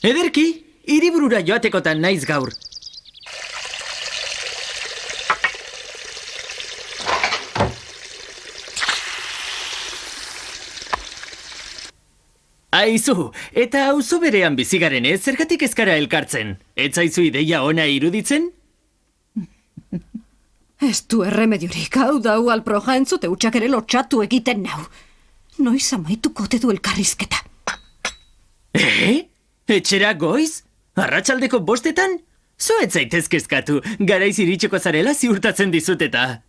Ederki, hiriburura joatekotan naiz gaur. Aizu, eta auzo berean bizigaren ez, zergatik ez gara elkartzen? Ez zaizu ideia ona iruditzen? Ez du erremediorik, hau dau alproja entzute utxak ere lotxatu egiten nau. Noiz amaituko te du elkarrizketa. Etxera goiz? Arratsaldeko 5:00? Zo ez zaitez kezkatu, garaiz iritsiko zarela ziurtatzen dizuteta.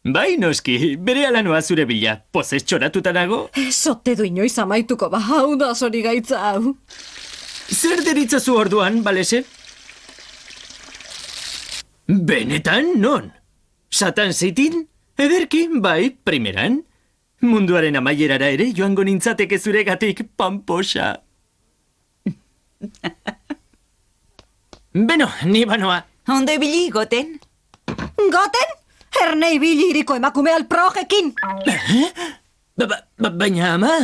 Bai, noski, bere alanoa zure bila, pozez txoratuta nago? Ez ote du inoiz amaituko ba, hau da zori gaitza hau. Zer deritzazu orduan, balese? Benetan, non? Satan Cityn? Ederki, bai, primeran. Munduaren amaierara ere joango nintzateke zuregatik, pamposa. Beno, ni banoa. Ondo ibili, Goten? Goten? Erne ibili iriko emakume alprojekin. Baina ama...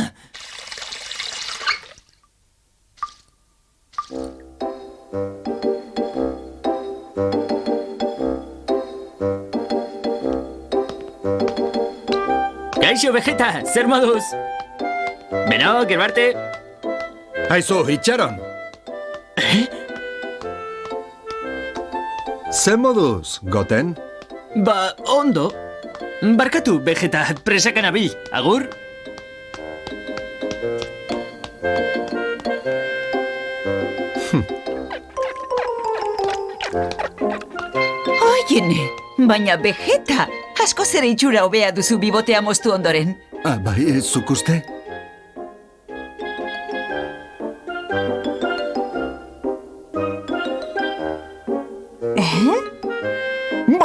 Kaixo, Vegeta, zer moduz? Beno, gero arte. Aizu, itxaron. Zer moduz, Goten? Ba, ondo. Barkatu, Vegeta, presakan abil. Agur? Oiene, baina Vegeta, asko zere itxura hobea duzu bibotea moztu ondoren. Bai, zuk uste?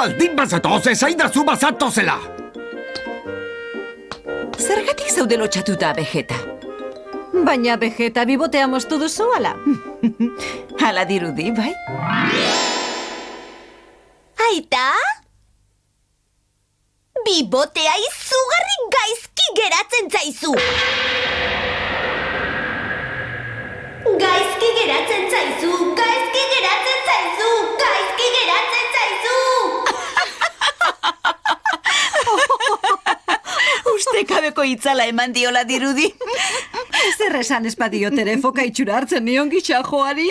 Baldin bazatoz, ezaidazu bazatozela! Zergatik zaude lotxatuta, Vegeta? Baina Vegeta bibotea moztu duzu ala. Hala dirudi, bai? Aita? Bibotea izugarri gaizki geratzen zaizu! Gaizki geratzen zaizu! Gaizki geratzen zaizu! Gaizki geratzen zaizu! Ustekabeko itzala eman diola dirudi. Zer esan espadiotere foka itxura hartzen nion gitxa joari.